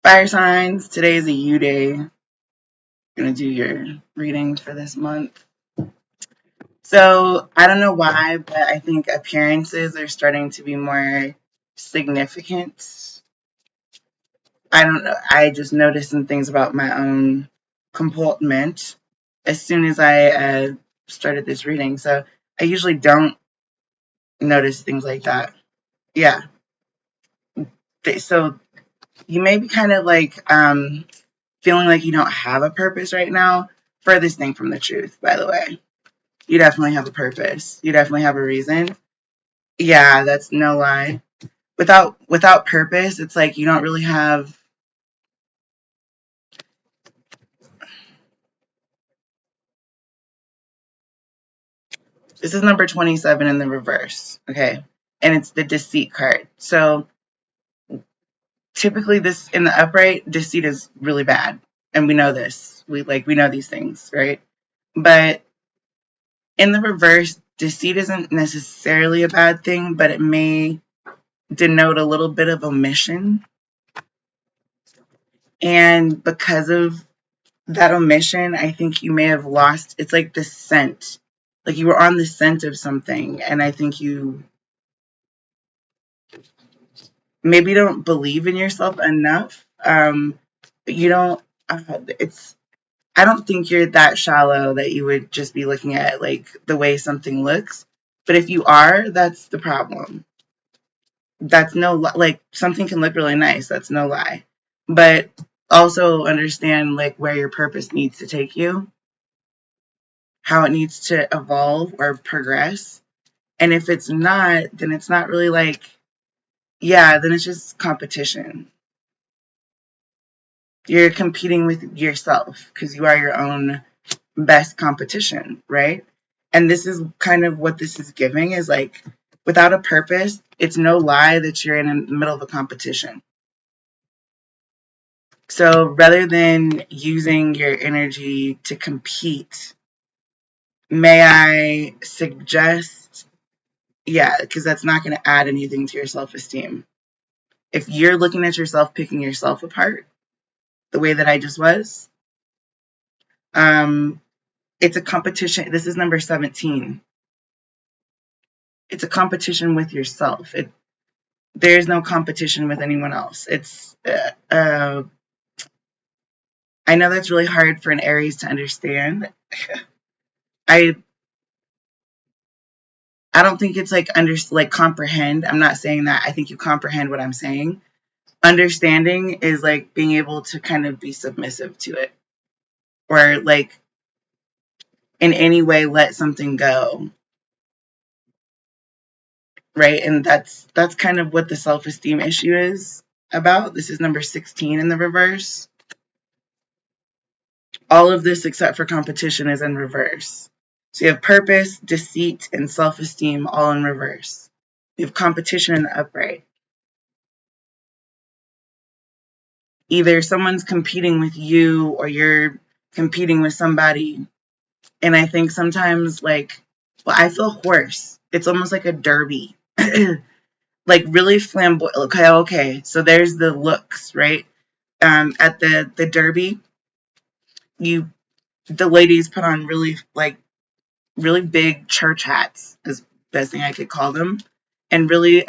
Fire signs, today is a you day. I'm going to do your reading for this month. So, I don't know why, but I think appearances are starting to be more significant. I don't know. I just noticed some things about my own comportment as soon as I started this reading. So, I usually don't notice things like that. Yeah. So, you may be kind of like feeling like you don't have a purpose right now. Furthest thing from the truth, by the way. You definitely have a purpose. You definitely have a reason. Yeah, that's no lie. Without purpose, it's like you don't really have. This is number 27 in the reverse, okay? And it's the deceit card. So typically this in the upright, deceit is really bad. And we know this. We know these things, right? But in the reverse, deceit isn't necessarily a bad thing, but it may denote a little bit of omission. And because of that omission, I think you may have lost. It's like the scent. Like you were on the scent of something, and I think you maybe don't believe in yourself enough. But you don't. It's. I don't think you're that shallow that you would just be looking at like the way something looks. But if you are, that's the problem. That's no like something can look really nice. That's no lie. But also understand like where your purpose needs to take you, how it needs to evolve or progress. And if it's not, then it's not really like, yeah, then it's just competition. You're competing with yourself because you are your own best competition, right? And this is kind of what this is giving is like, without a purpose, it's no lie that you're in the middle of a competition. So rather than using your energy to compete, may I suggest, yeah, because that's not going to add anything to your self-esteem. If you're looking at yourself, picking yourself apart the way that I just was, um, it's a competition. This is number 17. It's a competition with yourself. There's no competition with anyone else. I know that's really hard for an Aries to understand. I I don't think it's like comprehend. I'm not saying that. I think you comprehend what I'm saying. Understanding is like being able to kind of be submissive to it, or like in any way let something go, right? And that's kind of what the self-esteem issue is about. This is number 16 in the reverse. All of this except for competition is in reverse. So you have purpose, deceit, and self-esteem all in reverse. You have competition in the upright. Either someone's competing with you or you're competing with somebody. And I think sometimes I feel hoarse. It's almost like a derby. Like really flamboyant. Okay. So there's the looks, right? At the derby, the ladies put on really big church hats, is the best thing I could call them, and really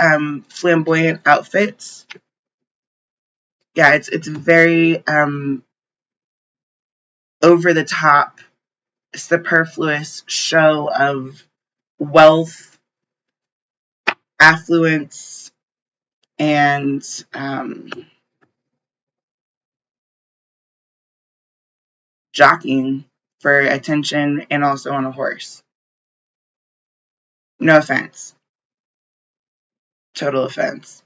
flamboyant outfits. Yeah, it's very over the top, superfluous show of wealth, affluence, and jockeying for attention, and also on a horse. No offense, total offense.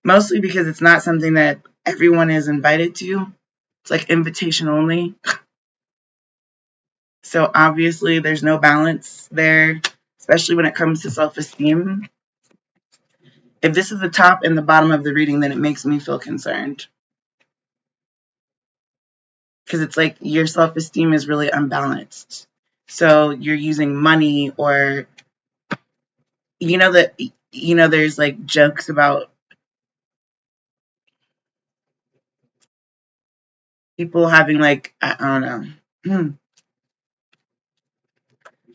Mostly because it's not something that everyone is invited to. It's like invitation only. So obviously there's no balance there, especially when it comes to self-esteem. If this is the top and the bottom of the reading, then it makes me feel concerned. Because it's like your self-esteem is really unbalanced. So you're using money, or there's like jokes about People having like, I don't know.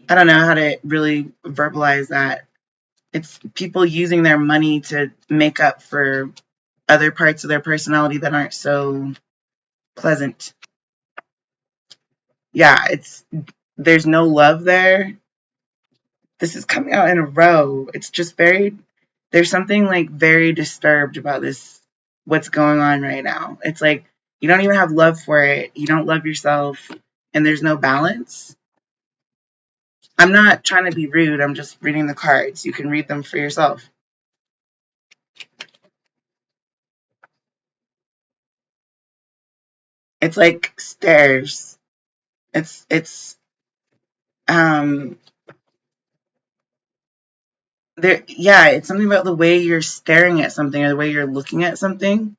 I don't know how to really verbalize that. It's people using their money to make up for other parts of their personality that aren't so pleasant. Yeah, there's no love there. This is coming out in a row. It's just there's something like very disturbed about this, what's going on right now. It's like you don't even have love for it. You don't love yourself, and there's no balance. I'm not trying to be rude. I'm just reading the cards. You can read them for yourself. It's like stairs. It's um there yeah, it's something about the way you're staring at something or the way you're looking at something,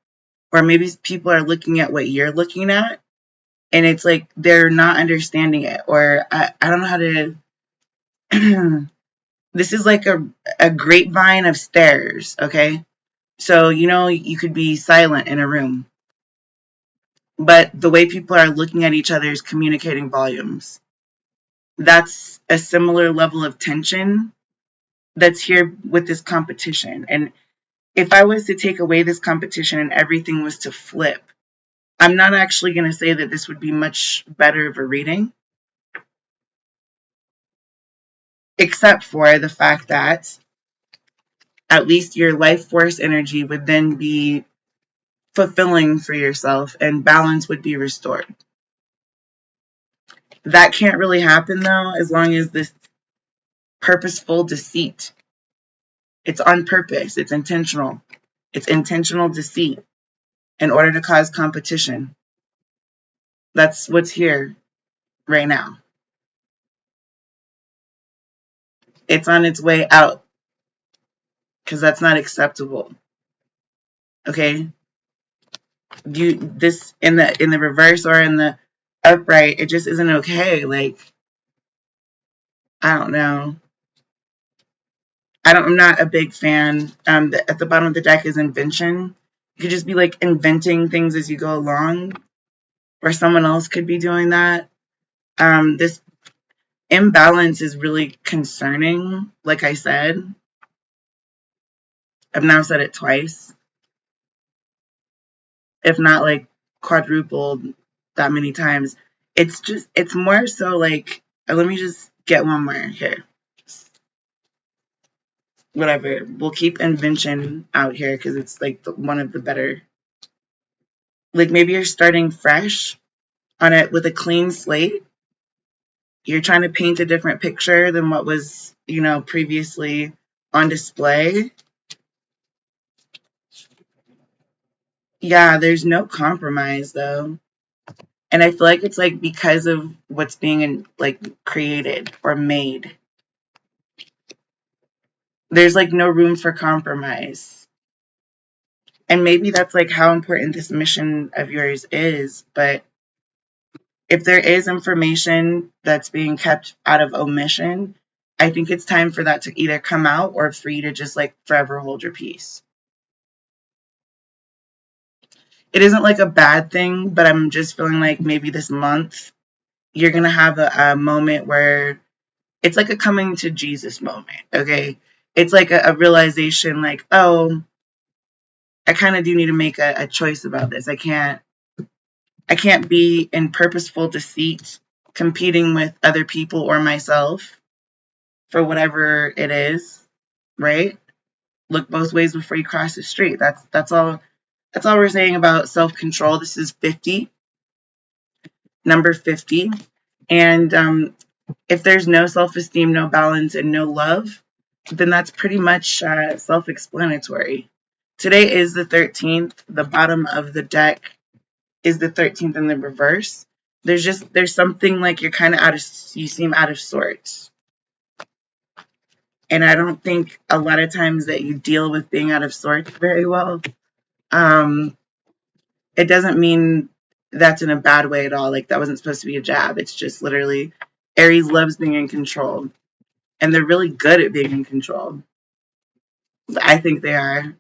or maybe people are looking at what you're looking at, and it's like they're not understanding it, or I don't know how to this is like a grapevine of stairs, okay? So, you could be silent in a room, but the way people are looking at each other is communicating volumes. That's a similar level of tension that's here with this competition. And if I was to take away this competition and everything was to flip, I'm not actually going to say that this would be much better of a reading, except for the fact that at least your life force energy would then be fulfilling for yourself and balance would be restored. That can't really happen though, as long as this purposeful deceit. It's on purpose, it's intentional. It's intentional deceit in order to cause competition. That's what's here right now. It's on its way out because that's not acceptable. Okay? This in the reverse or in the upright, it just isn't okay. Like, I don't know. I'm not a big fan. At the bottom of the deck is invention. You could just be like inventing things as you go along, or someone else could be doing that. This imbalance is really concerning. Like I said, I've now said it twice, if not like quadrupled that many times. It's more so like, let me just get one more here. Whatever. We'll keep invention out here because it's like one of the better. Like maybe you're starting fresh on it with a clean slate. You're trying to paint a different picture than what was, previously on display. Yeah, there's no compromise though. And I feel like it's like because of what's being like created or made. There's like no room for compromise. And maybe that's like how important this mission of yours is, but if there is information that's being kept out of omission, I think it's time for that to either come out or for you to just like forever hold your peace. It isn't like a bad thing, but I'm just feeling like maybe this month you're going to have a moment where it's like a coming to Jesus moment, okay? It's like a realization like, oh, I kind of do need to make a choice about this. I can't be in purposeful deceit competing with other people or myself for whatever it is, right? Look both ways before you cross the street. That's all we're saying about self-control. This is 50, number 50. And if there's no self-esteem, no balance, and no love, then that's pretty much self-explanatory. Today is the 13th. The bottom of the deck is the 13th in the reverse. There's something like you seem out of sorts. And I don't think a lot of times that you deal with being out of sorts very well. It doesn't mean that's in a bad way at all. Like that wasn't supposed to be a jab. It's just literally Aries loves being in control. And they're really good at being in control. I think they are.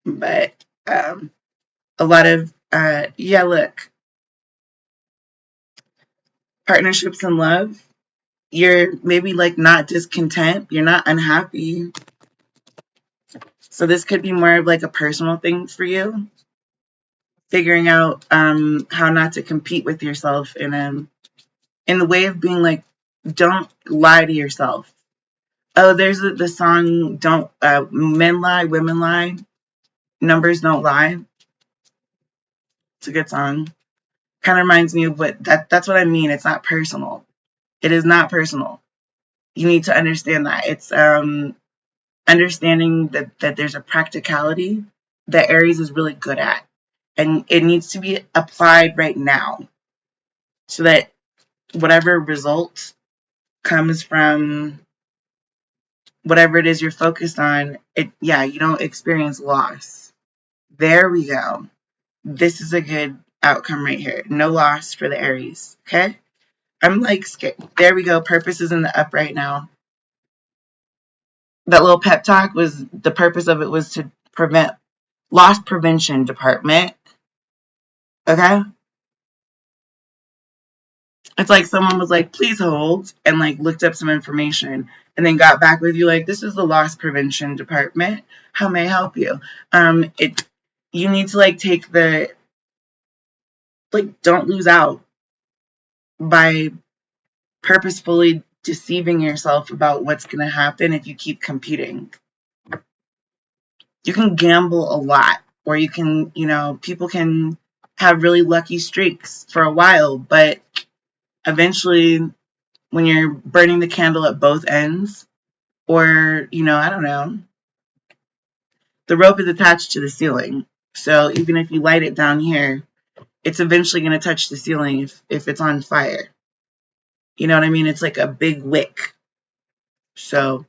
But a lot of, yeah, look, Partnerships in love, you're maybe like not discontent, you're not unhappy. So this could be more of like a personal thing for you, figuring out how not to compete with yourself in the way of being like, don't lie to yourself. Oh, there's the song, don't men lie, women lie, numbers don't lie. It's a good song. Kind of reminds me of that's what I mean. It's not personal. It is not personal. You need to understand that. It's understanding that there's a practicality that Aries is really good at. And it needs to be applied right now so that whatever result comes from whatever it is you're focused on, you don't experience loss. There we go. This is a good outcome right here. No loss for the Aries. Okay? I'm like scared. There we go. Purpose is in the up right now. That little pep talk was the purpose of it was to prevent loss prevention department. Okay? It's like someone was like, please hold, and like looked up some information and then got back with you like, this is the loss prevention department. How may I help you? It you need to like take the like don't lose out by purposefully deceiving yourself about what's going to happen if you keep competing. You can gamble a lot, or you can, people can have really lucky streaks for a while, but eventually when you're burning the candle at both ends, or, I don't know, the rope is attached to the ceiling. So even if you light it down here, it's eventually going to touch the ceiling if it's on fire. You know what I mean? It's like a big wick. So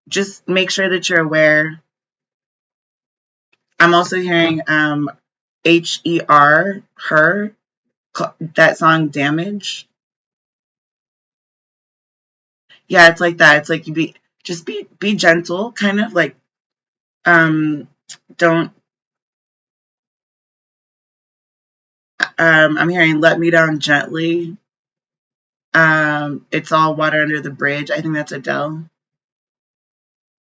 just make sure that you're aware. I'm also hearing HER, her, that song Damage. Yeah, it's like that. It's like you be gentle, kind of like don't I'm hearing let me down gently. It's all water under the bridge. I think that's Adele.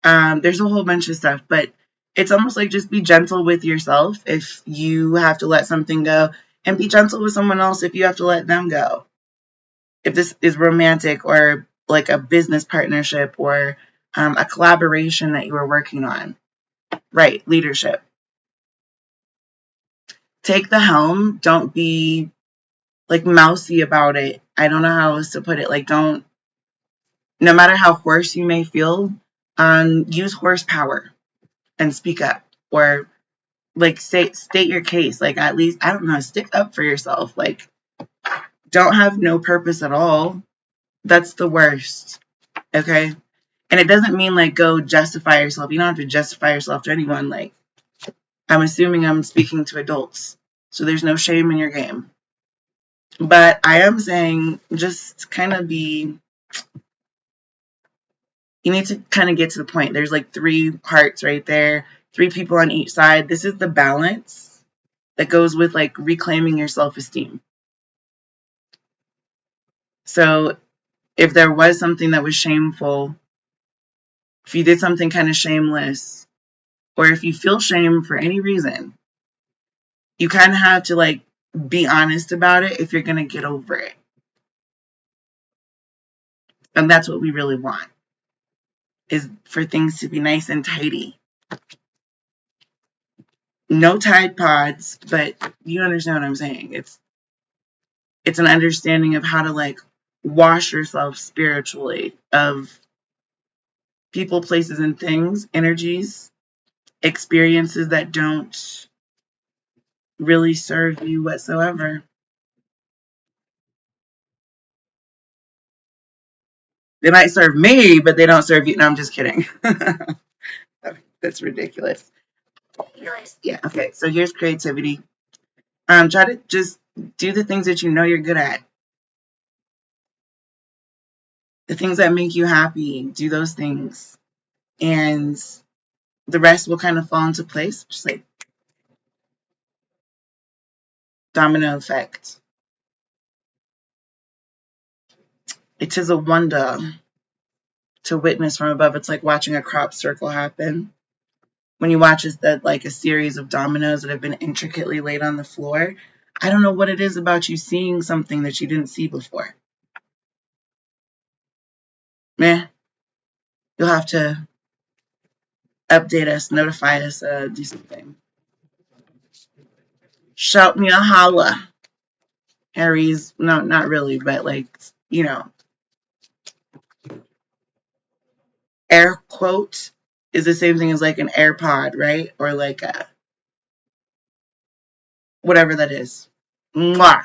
There's a whole bunch of stuff, but it's almost like just be gentle with yourself if you have to let something go, and be gentle with someone else if you have to let them go. If this is romantic or like a business partnership or a collaboration that you were working on, right? Leadership. Take the helm. Don't be like mousy about it. I don't know how else to put it. Like, don't, no matter how hoarse you may feel, use horsepower and speak up, or like state your case. Like, at least, I don't know, stick up for yourself. Like, don't have no purpose at all. That's the worst. Okay. And it doesn't mean like go justify yourself. You don't have to justify yourself to anyone. Like, I'm assuming I'm speaking to adults, so there's no shame in your game. But I am saying just kind of you need to kind of get to the point. There's like 3 hearts right there, 3 people on each side. This is the balance that goes with like reclaiming your self-esteem. So if there was something that was shameful, if you did something kind of shameless, or if you feel shame for any reason, you kind of have to like be honest about it if you're going to get over it. And that's what we really want, is for things to be nice and tidy. No Tide Pods, but you understand what I'm saying. It's an understanding of how to like wash yourself spiritually of people, places, and things, energies, experiences that don't really serve you whatsoever. They might serve me, but they don't serve you. No, I'm just kidding. That's ridiculous. Yeah, okay. So here's creativity. Try to just do the things that you know you're good at. The things that make you happy, do those things. And the rest will kind of fall into place, just like domino effect. It is a wonder to witness from above. It's like watching a crop circle happen. When you watch that, like a series of dominoes that have been intricately laid on the floor. I don't know what it is about you seeing something that you didn't see before. Meh. You'll have to update us, notify us, do something. Shout me a holla. Aries, no, not really, but like, you know, air quote is the same thing as like an AirPod, right? Or like a whatever that is. Mwah.